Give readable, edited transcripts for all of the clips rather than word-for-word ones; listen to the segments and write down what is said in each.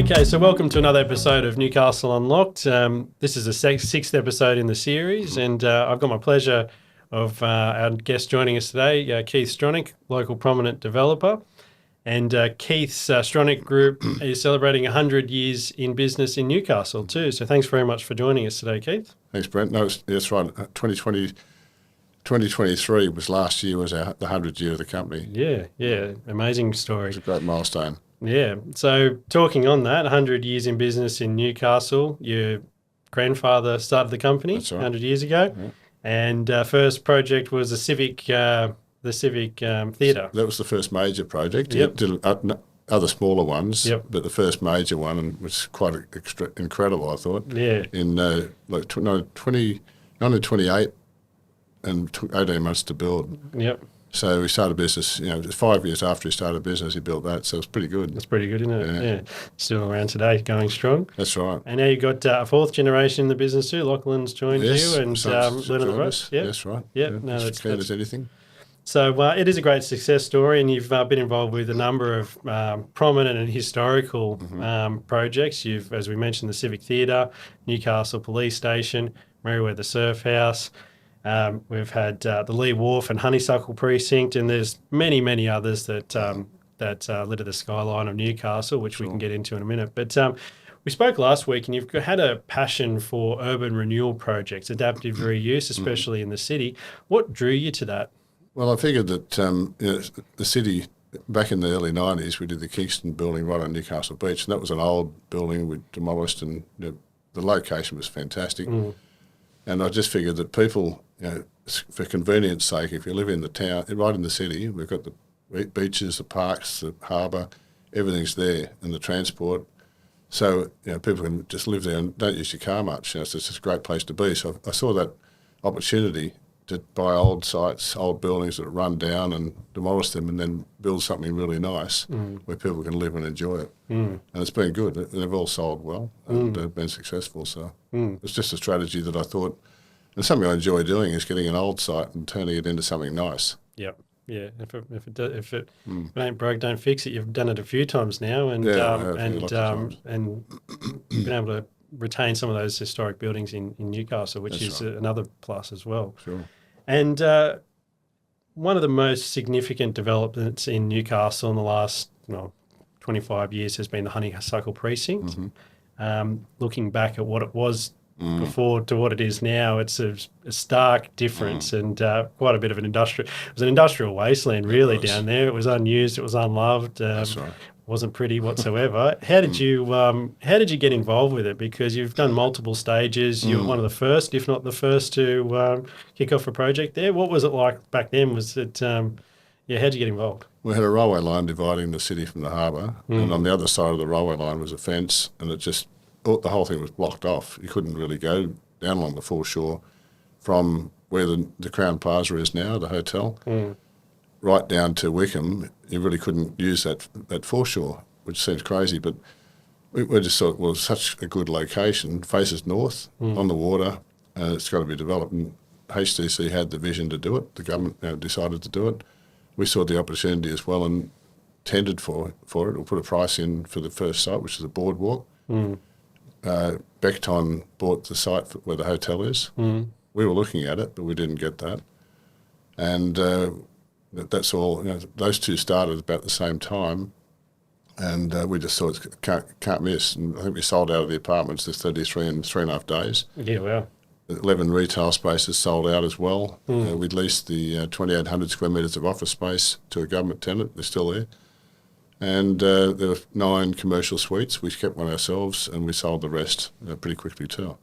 Okay, so welcome to another episode of Newcastle Unlocked. This is the sixth episode in the series, and I've got my pleasure of our guest joining us today, Keith Stronach, local prominent developer. And Keith's Stronach Group is celebrating 100 years in business in Newcastle too. So thanks very much for joining us today, Keith. Thanks, Brent. No, that's right. 2023 was last year, was the 100th year of the company. Yeah, amazing story. It's a great milestone. Yeah, so talking on that, 100 years in business in Newcastle, your grandfather started the company 100 years ago, and first project was the Civic Theatre. That was the first major project. Yep. He did other smaller ones, Yep. but the first major one was quite incredible, I thought. Yeah. In 1928 and took 18 months to build. Yep. So we started business, just 5 years after he started business, he built that. So it's pretty good. That's pretty good, isn't it? Yeah. Still around today, going strong. That's right. And now you've got a fourth generation in the business too. Lachlan's joined you and learning the ropes. Yeah, that's right. Yeah. No, that's clean as anything. So it is a great success story, and you've been involved with a number of prominent and historical projects. You've, as we mentioned, the Civic Theatre, Newcastle Police Station, Mereweather Surf House. We've had the Lee Wharf and Honeysuckle Precinct, and there's many others that litter the skyline of Newcastle, which we can get into in a minute. But we spoke last week, and you've had a passion for urban renewal projects, adaptive reuse, especially in the city. What drew you to that? Well, I figured that the city, back in the early 90s, we did the Kingston building right on Newcastle Beach, and that was an old building we demolished, and the location was fantastic. And I just figured that people, for convenience sake, if you live in the town, right in the city, we've got the beaches, the parks, the harbour, everything's there, and the transport. So, people can just live there and don't use your car much. It's just a great place to be. So I saw that opportunity to buy old sites, old buildings that run down and demolish them and then build something really nice where people can live and enjoy it. And it's been good. They've all sold well and been successful. So it's just a strategy that I thought, and something I enjoy doing is getting an old site and turning it into something nice. Yep. Yeah. If it ain't broke, don't fix it. You've done it a few times now, and you've been able to retain some of those historic buildings in Newcastle, which That's is another plus as well. Sure. And one of the most significant developments in Newcastle in the last 25 years has been the Honeysuckle Precinct. Looking back at what it was before to what it is now, it's a stark difference and quite a bit of an industrial. It was an industrial wasteland really down there. It was unused. It was unloved. That's right. Wasn't pretty whatsoever. How did you get involved with it? Because you've done multiple stages. You were one of the first, if not the first, to kick off a project there. What was it like back then? Was it how'd you get involved? We had a railway line dividing the city from the harbour, and on the other side of the railway line was a fence, and the whole thing was blocked off. You couldn't really go down along the foreshore from where the Crown Plaza is now, the hotel, right down to Wickham. You really couldn't use that foreshore, which seems crazy, but we just thought, well, it's such a good location, faces north, on the water, and it's got to be developed. And HDC had the vision to do it. The government decided to do it. We saw the opportunity as well and tendered for it, or put a price in for the first site, which is a boardwalk. Beckton bought the site where the hotel is. We were looking at it, but we didn't get that. And that's all. Those two started about the same time, and we just thought can't miss. And I think we sold out of the apartments. There's 33 in 3.5 days. Yeah, wow. 11 retail spaces sold out as well. We'd leased the 2,800 square metres of office space to a government tenant. They're still there. And there were 9 commercial suites. We kept one ourselves, and we sold the rest pretty quickly too.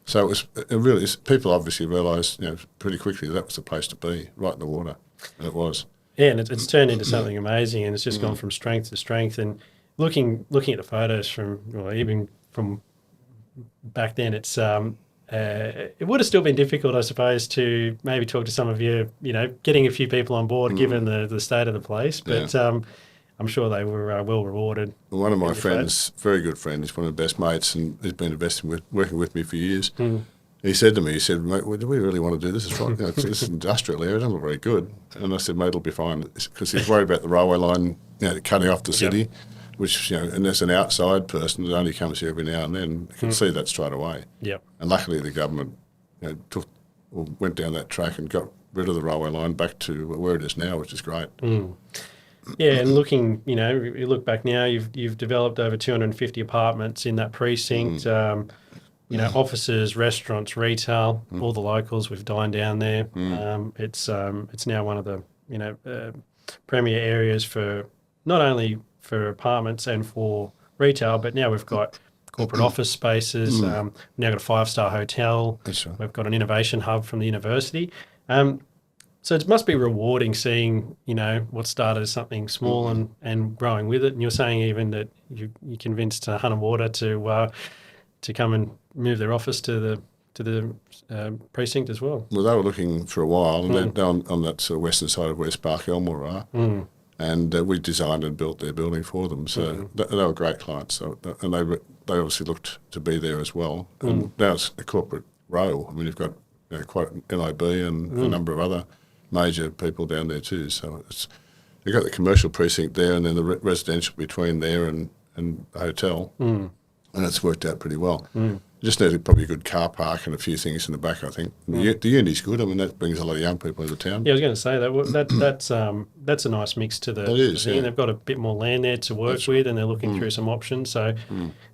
So it really people obviously realised pretty quickly that was the place to be, right in the water. And it was. Yeah, and it's turned into something amazing, and it's just gone from strength to strength. And looking at the photos even from back then, it's it would have still been difficult, I suppose, to maybe talk to some of you, getting a few people on board given the state of the place. But I'm sure they were well rewarded. Well, one of my friends, very good friend, he's one of the best mates, and he's been working with me for years. He said to me, mate, do we really want to do this? It's right, this is industrial area, it doesn't look very good. And I said, mate, it'll be fine, because he's worried about the railway line cutting off the city. which, and as an outside person that only comes here every now and then, can see that straight away. Yep. And luckily the government went down that track and got rid of the railway line back to where it is now, which is great. Yeah, and looking, you look back now, you've developed over 250 apartments in that precinct. Offices, restaurants, retail, all the locals. We've dined down there. It's now one of the premier areas for not only for apartments and for retail, but now we've got corporate office spaces. We've now got a 5-star hotel. That's right. We've got an innovation hub from the university. So it must be rewarding seeing, what started as something small and growing with it. And you're saying even that you convinced Hunter Water to come and move their office to the precinct as well. Well, they were looking for a while, and they're on that sort of western side of West Park, Elmore, and we designed and built their building for them. So they were great clients. So, and they obviously looked to be there as well. And now it's a corporate row. I mean, you've got quite an NIB and a number of other major people down there too. So you've got the commercial precinct there, and then the residential between there and the hotel, and it's worked out pretty well. Just needed probably a good car park and a few things in the back, I think. The uni's good. I mean, that brings a lot of young people into town. Yeah, I was going to say that's a nice mix to the thing. Yeah. They've got a bit more land there to work with, and they're looking through some options. So,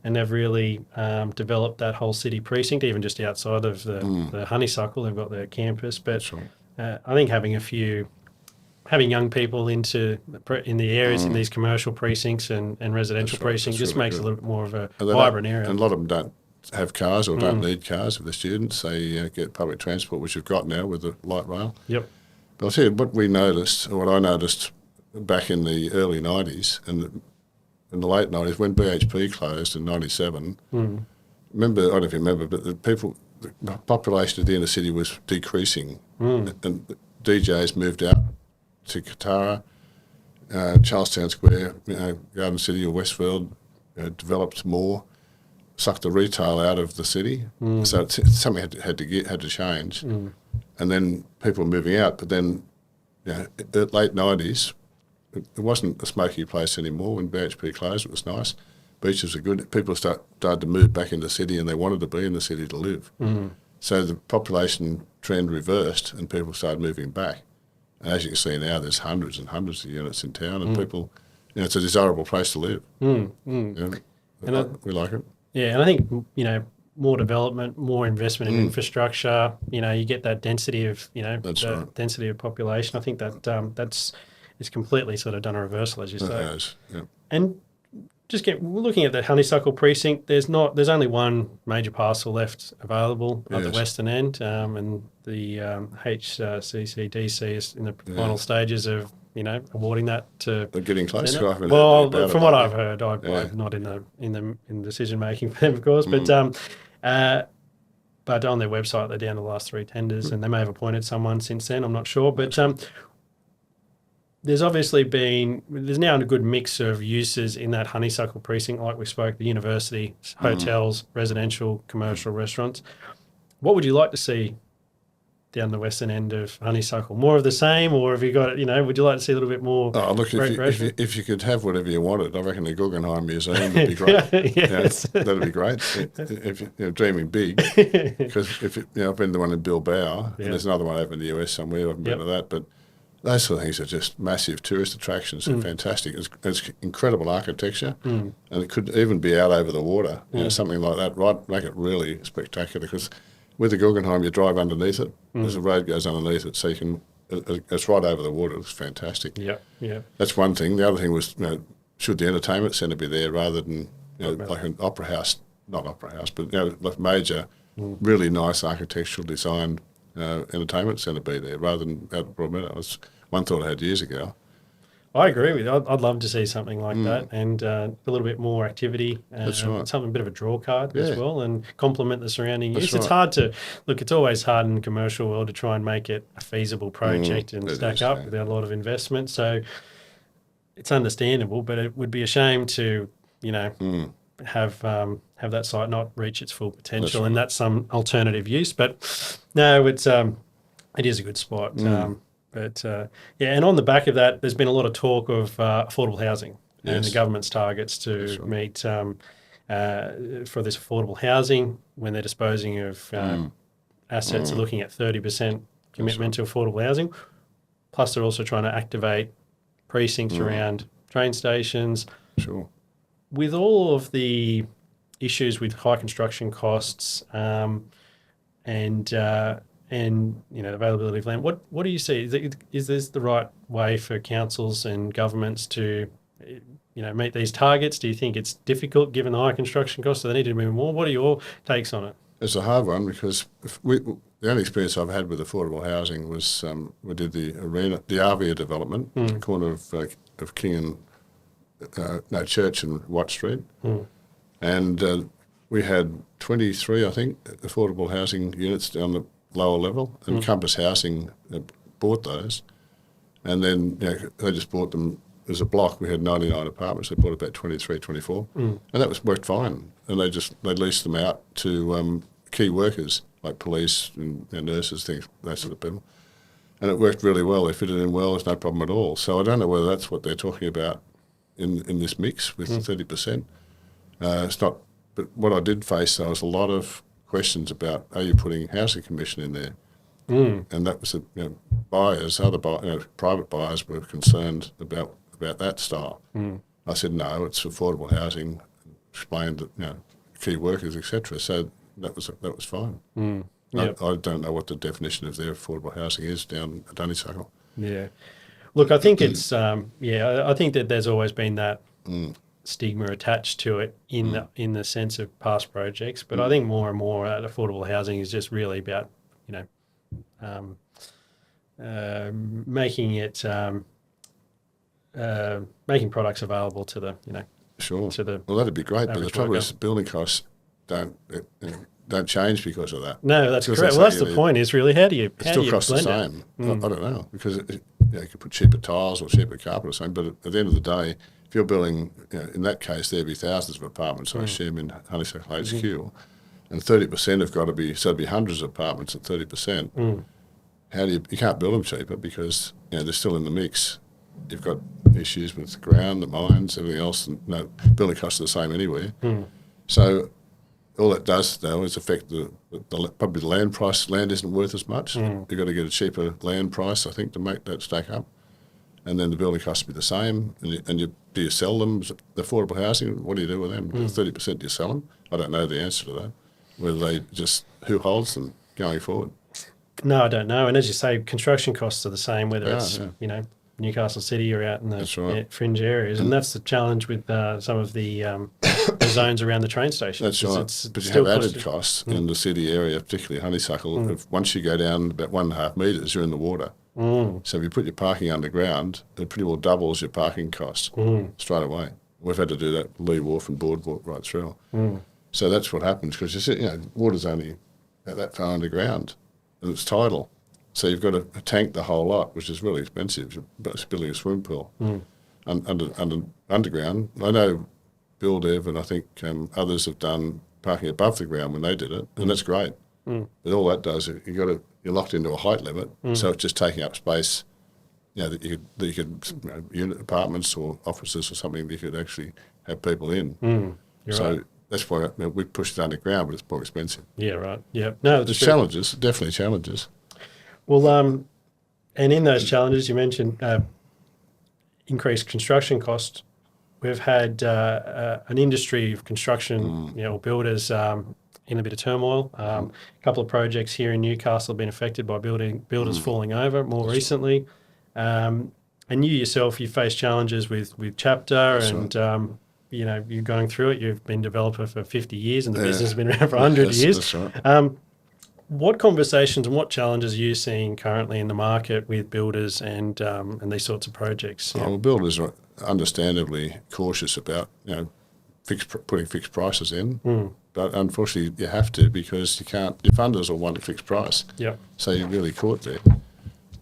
and they've really developed that whole city precinct, even just outside of the Honeysuckle. They've got their campus, but I think having young people in the areas in these commercial precincts and residential precincts just makes it a little bit more of a vibrant area. And a lot of them don't have cars or don't need cars for the students. They get public transport, which you've got now with the light rail. Yep. But I'll tell you what I noticed back in the early 90s and in the late 90s when BHP closed in 97. Remember, I don't know if you remember, but the population of the inner city was decreasing, and DJs moved out to Katara, Charlestown Square, Garden City or Westfield, developed more, sucked the retail out of the city. So it's something had to change, and then people were moving out. But then, the late 90s, it wasn't a smoky place anymore. When BHP closed, it was nice. Beaches were good. People started to move back in the city, and they wanted to be in the city to live. So the population trend reversed, and people started moving back. And as you can see now, there's hundreds and hundreds of units in town, and people, it's a desirable place to live. And we like it. Yeah, and I think, more development, more investment in infrastructure, you get that density of, density of population. I think that it's completely sort of done a reversal, as you say. It has, yeah. And looking at the Honeysuckle Precinct, there's only one major parcel left available at the western end, and the HCCDC is in the final stages of awarding that to. They're getting close. Well, from what I've heard, I'm not in the decision making for them, of course, but on their website they're down to the last 3 tenders, and they may have appointed someone since then. I'm not sure, but. There's now a good mix of uses in that Honeysuckle Precinct, like we spoke, the university, hotels, residential, commercial, restaurants. What would you like to see down the western end of Honeysuckle? More of the same, or have you got, would you like to see a little bit more? Oh, look, if you could have whatever you wanted, I reckon the Guggenheim Museum would be great. Yes. That'd be great. If you're dreaming big, because I've been to the one in Bilbao, and there's another one over in the US somewhere. I haven't been to that, but those sort of things are just massive tourist attractions. They're fantastic. It's incredible architecture, and it could even be out over the water. Something like that. Right, make it really spectacular. Because with the Guggenheim, you drive underneath it. There's a road goes underneath it, so you can. It's right over the water. It's fantastic. Yeah. That's one thing. The other thing was, should the entertainment centre be there rather than like an opera house? Not opera house, but like major, really nice architectural design. Entertainment centre be there rather than out at Broadmeadow. That's one thought I had years ago. I agree with you. I'd love to see something like that, and a little bit more activity. That's right. Something a bit of a draw card as well, and complement the surrounding use. Right. It's hard to look. It's always hard in the commercial world to try and make it a feasible project and stack up without a lot of investment. So it's understandable, but it would be a shame to have that site not reach its full potential, and that's some alternative use. But no, it is a good spot. And on the back of that, there's been a lot of talk of affordable housing and the government's targets to meet for this affordable housing when they're disposing of assets, are looking at 30% commitment to affordable housing. Plus, they're also trying to activate precincts around train stations. Sure. With all of the issues with high construction costs and the availability of land, what do you see? Is this the right way for councils and governments to meet these targets? Do you think it's difficult given the high construction costs, so they need to move more? What are your takes on it? It's a hard one because the only experience I've had with affordable housing was we did the Arvia development, the corner of King and Church and Watt Street, and we had 23, I think, affordable housing units down the lower level, and Compass Housing bought those, and then they just bought them as a block. We had 99 apartments. They bought about 23, 24, and that worked fine. And they leased them out to key workers like police and nurses, things, that sort of people. And it worked really well. They fitted in well. There's no problem at all. So I don't know whether that's what they're talking about in this mix with 30%. It's not. But what I did face, there was a lot of questions about, are you putting housing commission in there? And that was buyers, private buyers were concerned about that style. I said no, it's affordable housing. Explained that key workers, etc. So that was fine. Yep. I don't know what the definition of their affordable housing is down at Honeysuckle. Yeah, look, I think it's I think that there's always been that stigma attached to it in the sense of past projects, but I think more and more affordable housing is just really about making it making products available to the Sure. to the well, that'd be great, but the trouble worker. is building costs don't change because of that. No, that's Because correct. Well, that's the point. Is really how do you It still costs the blend same. I don't know, because you could put cheaper tiles or cheaper carpet or something, but at the end of the day, if you're building, in that case, there'd be thousands of apartments, I assume, in Honeysuckle HQ, and 30% have got to be, so it'd be hundreds of apartments at 30%. How do you can't build them cheaper because they're still in the mix. You've got issues with the ground, the mines, everything else, and building costs are the same anywhere. So all that does, though, is affect probably the land price. Land isn't worth as much. You've got to get a cheaper land price, I think, to make that stack up. And then the building costs will be the same. Do you sell them? The affordable housing, what do you do with them? 30%, do you sell them? I don't know the answer to that. Whether they who holds them going forward? No, I don't know. And as you say, construction costs are the same, whether it's Newcastle City or out in the fringe areas, and that's the challenge with some of the zones around the train stations. That's right. But you have added costs in the city area, particularly Honeysuckle. Once you go down about 1.5 metres, you're in the water. So if you put your parking underground, it pretty well doubles your parking costs straight away. We've had to do that Lee Wharf and Boardwalk right through. So that's what happens because water's only about that far underground, and it's tidal. So you've got to tank the whole lot, which is really expensive. It's building a swimming pool underground. I know Bill Dev and I think others have done parking above the ground when they did it, and that's great. But all that does, you're locked into a height limit, so it's just taking up space. That you could unit apartments or offices or something that you could actually have people in. Right. That's why we pushed it underground, but it's more expensive. Yeah, right. Yeah. No, there's challenges, definitely challenges. Well, and in those challenges, you mentioned increased construction costs. We've had an industry of construction, builders in a bit of turmoil. A couple of projects here in Newcastle have been affected by builders falling over more recently. And you yourself, you face challenges with Chapter and, you're going through it. You've been a developer for 50 years and the business has been around for 100 years. That's right. What conversations and what challenges are you seeing currently in the market with builders and these sorts of projects? Well, builders are understandably cautious about putting fixed prices in, but unfortunately you have to because you can't. Your funders will want a fixed price. Yeah. So you're really caught there.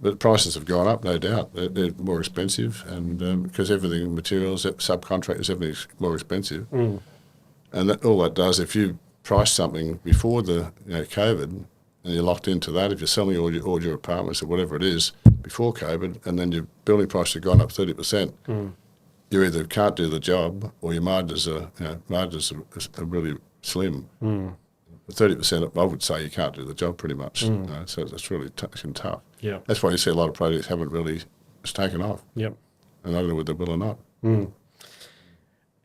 But prices have gone up, no doubt. They're more expensive, and because everything, materials, subcontractors, everything's more expensive. And all that does, if you price something before the COVID, and you're locked into that, if you're selling all your apartments or whatever it is before COVID, and then your building prices have gone up 30%, you either can't do the job or your margins are really slim. 30%, I would say you can't do the job pretty much. So it's really tough. Yeah. That's why you see a lot of projects haven't really taken off. Yep. And I don't know whether they will or not.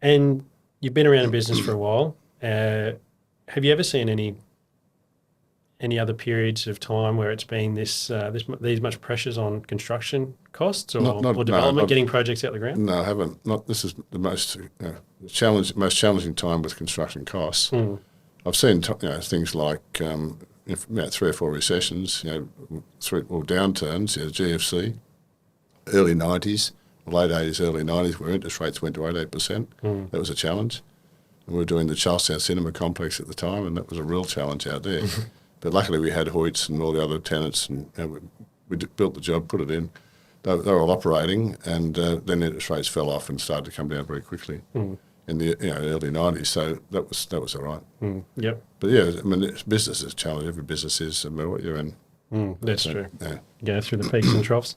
And you've been around in business for a while. Have you ever seen any other periods of time where it's been these much pressures on construction costs or development, getting projects out the ground? No, I haven't. This is the most challenging time with construction costs. I've seen things like 3 or 4 recessions, 3 downturns, GFC, early 90s, late 80s, early 90s, where interest rates went to 8%. That was a challenge. And we were doing the Charlestown Cinema Complex at the time, and that was a real challenge out there. But luckily we had Hoyts and all the other tenants, and we built the job, put it in. They were all operating, and then interest rates fell off and started to come down very quickly in the early 90s. So that was all right. Yep. But yeah, I mean, business is a challenge. Every business is, no matter what you're in. That's true. Yeah. Go through the peaks and troughs.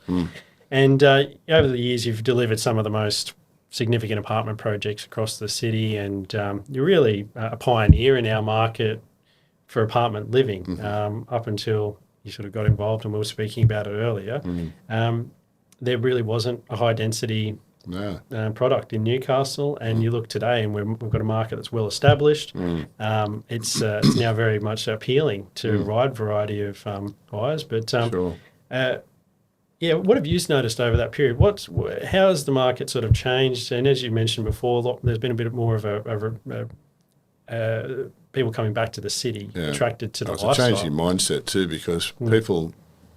And over the years, you've delivered some of the most significant apartment projects across the city, and you're really a pioneer in our market for apartment living up until you sort of got involved, and we were speaking about it earlier. There really wasn't a high density product in Newcastle, and you look today and we've got a market that's well established. It's now very much appealing to a wide variety of buyers. But what have you noticed over that period? How has the market sort of changed? And as you mentioned before, there's been a bit more of people coming back to the city, attracted to the lifestyle. It's a change in mindset too, because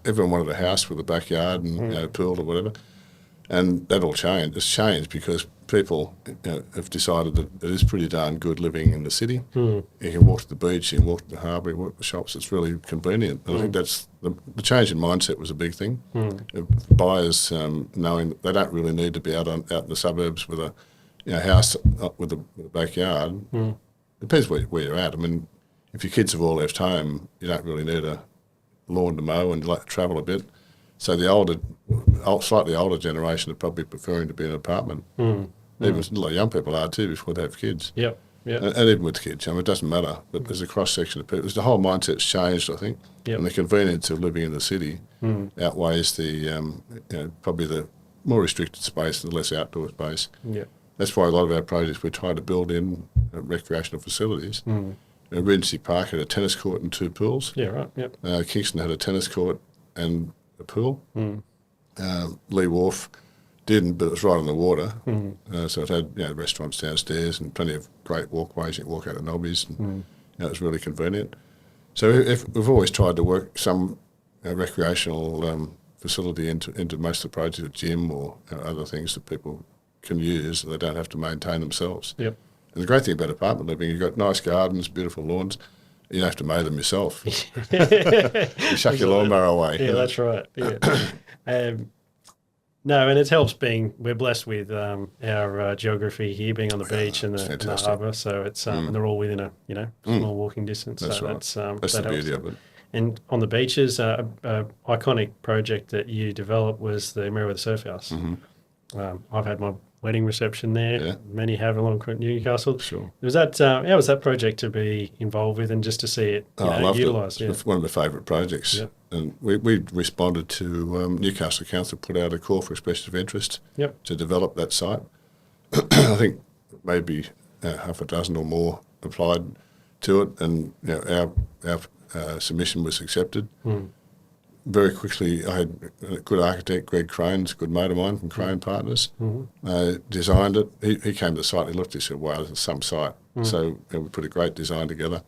everyone wanted a house with a backyard and pool or whatever, and that all changed. It's changed because people have decided that it is pretty darn good living in the city. You can walk to the beach, you can walk to the harbour, you walk to the shops. It's really convenient. And I think that's the change in mindset was a big thing. Buyers knowing that they don't really need to be out in the suburbs with a house with a backyard. Depends where you're at. I mean, if your kids have all left home, you don't really need a lawn to mow, and you like to travel a bit. So the slightly older generation are probably preferring to be in an apartment. Even a lot of young people are too before they have kids. Yep. And even with kids, I mean, it doesn't matter. But there's a cross section of people. The whole mindset's changed, I think. And the convenience of living in the city outweighs the probably the more restricted space and the less outdoor space. That's why a lot of our projects we try to build in recreational facilities. Regency Park had a tennis court and 2 pools. Kingston had a tennis court and a pool. Lee Wharf didn't, but it was right on the water. So it had restaurants downstairs and plenty of great walkways. You can walk out of Nobby's, and it was really convenient. So we've always tried to work some recreational facility into most of the projects, a gym or other things that people can use, and they don't have to maintain themselves. And the great thing about apartment living, you've got nice gardens, beautiful lawns. You don't have to mow them yourself. You chuck your lawnmower away. That's right. No, and it helps we're blessed with our geography here, being on the beach and the harbour, so it's and they're all within a small walking distance. That's so right. That's the beauty of it. And on the beaches, an iconic project that you developed was the Mereweather Surf House. I've had my wedding reception there. Many have along Newcastle. Was that how was that project to be involved with, and just to see it utilised? It's one of my favourite projects. And we responded to Newcastle Council put out a call for expression of interest to develop that site. I think maybe half a dozen or more applied to it, and our submission was accepted. Very quickly, I had a good architect, Greg Crane's a good mate of mine from Crane Partners, designed it. He came to the site, he looked, he said, wow, this is some site. So we put a great design together.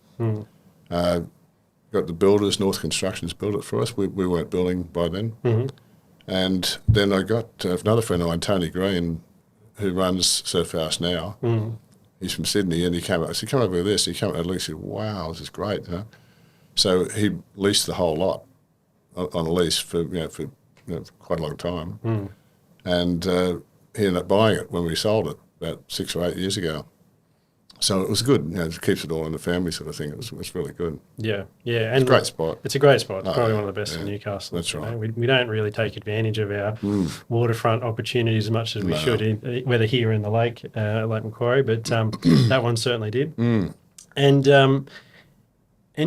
Got the builders, North Construction's built it for us. We weren't building by then. And then I got another friend of mine, Tony Green, who runs Surf House now. He's from Sydney, and he came up. I said, come over with this. He came up and he said, wow, this is great. So he leased the whole lot on a lease for quite a long time. And he ended up buying it when we sold it about 6 or 8 years ago. So it was good. It keeps it all in the family sort of thing. It was really good. Yeah, yeah. And It's a great spot. It's a great spot. It's Oh, probably yeah, one of the best in yeah. Newcastle. That's right. We don't really take advantage of our waterfront opportunities as much as we should, whether here in the lake, Lake Macquarie, but that one certainly did. And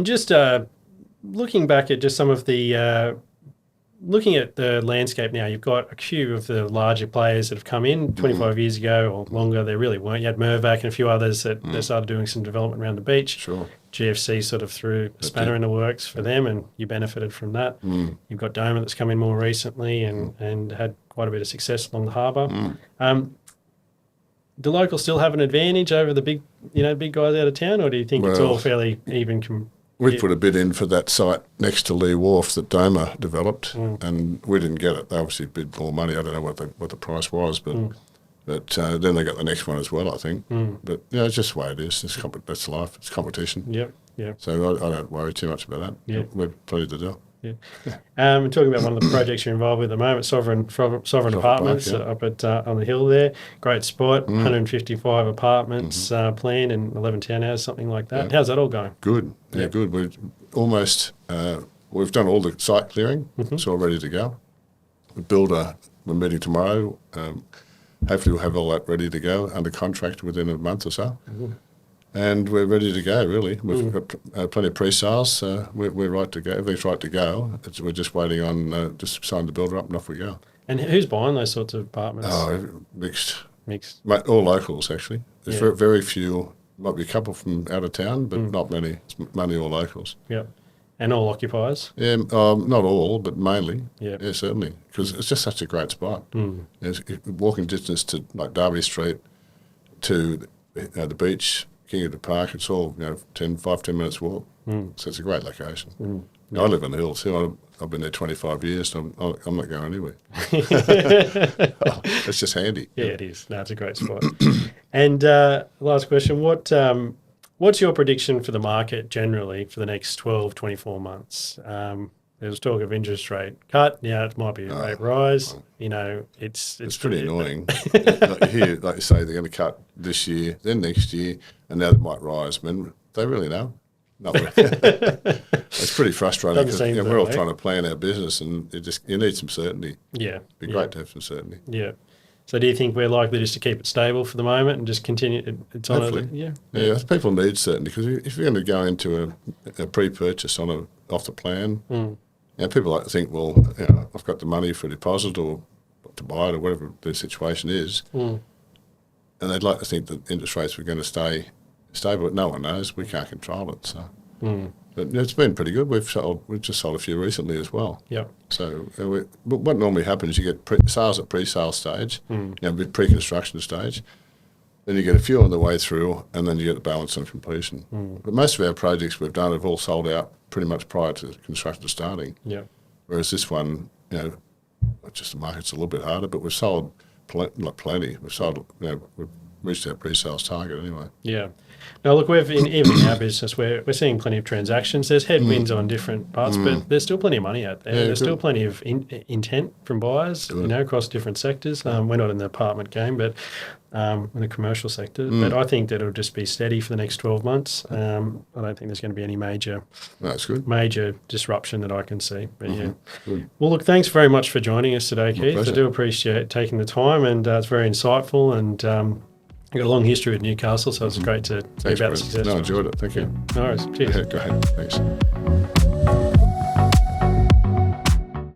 just looking back at just some of the looking at the landscape now, you've got a few of the larger players that have come in 25 years ago or longer. There really weren't. You had Mervac and a few others that started doing some development around the beach. Sure. GFC sort of threw a spanner in the works for them, and you benefited from that. You've got Doma that's come in more recently and had quite a bit of success along the harbour. Do locals still have an advantage over the big guys out of town, or do you think it's all fairly even? We put a bid in for that site next to Lee Wharf that Doma developed, and we didn't get it. They obviously bid more money. I don't know what the price was, but then they got the next one as well, I think. But it's just the way it is. That's life. It's competition. Yep. So I don't worry too much about that. Yeah. We've plenty to do. Yeah. Talking about one of the projects you're involved with at the moment, Sovereign Apartments up at on the hill there. Great spot, 155 apartments planned and 11 townhouses, something like that. How's that all going? Good. Yeah, good. We've almost we've done all the site clearing. It's all ready to go. We're meeting tomorrow. Hopefully we'll have all that ready to go under contract within a month or so. And we're ready to go, really. We've got plenty of pre-sales. We're right to go. Everything's right to go. We're just waiting on just sign the builder up and off we go. And who's buying those sorts of apartments? Oh, mixed. All locals, actually. There's very few. Might be a couple from out of town, but not many. It's mainly all locals. Yeah. And all occupiers? Yeah, not all, but mainly. Yeah, certainly. Because it's just such a great spot. It's walking distance to like Derby Street, to the beach, King of the Park. It's all 10 minutes walk. So it's a great location. I live on the hill too. I've been there 25 years. So I'm not going anywhere. It's just handy. Yeah, it is. No, it's a great spot. And last question: what's your prediction for the market generally for the next 12, 24 months? There's talk of interest rate cut. Yeah, it might be a rate rise. It's pretty annoying. Like you say, they're going to cut this year, then next year, and now they might rise. I mean, they really know. Not really. It's pretty frustrating because we're all trying to plan our business, and you need some certainty. Yeah, it'd be great to have some certainty. Yeah. So do you think we're likely just to keep it stable for the moment and just continue? It's on Hopefully. Yeah. People need certainty because if you're going to go into a pre-purchase off the plan. People like to think, well, I've got the money for a deposit or to buy it or whatever the situation is, and they'd like to think that interest rates were going to stay stable, but no one knows. We can't control it. So, but it's been pretty good. We've just sold a few recently as well. Yep. So what normally happens, you get sales at pre-sale stage, pre-construction stage. Then you get a few on the way through, and then you get the balance on completion. But most of our projects we've done have all sold out pretty much prior to construction starting. Yeah. Whereas this one, just the market's a little bit harder, but we've sold plenty. We've sold, we've reached our pre-sales target anyway. Yeah. Now, look, even in our business, we're seeing plenty of transactions. There's headwinds on different parts, but there's still plenty of money out there. There's still plenty of intent from buyers, across different sectors. We're not in the apartment game, but in the commercial sector. But I think that it'll just be steady for the next 12 months. I don't think there's going to be any major disruption that I can see. But Good. Well, look, thanks very much for joining us today, Keith. I do appreciate taking the time, and it's very insightful, and you've got a long history with Newcastle, so it's great to hear about the success. No, I enjoyed it. Thank you. No worries. Cheers. Go ahead. Thanks.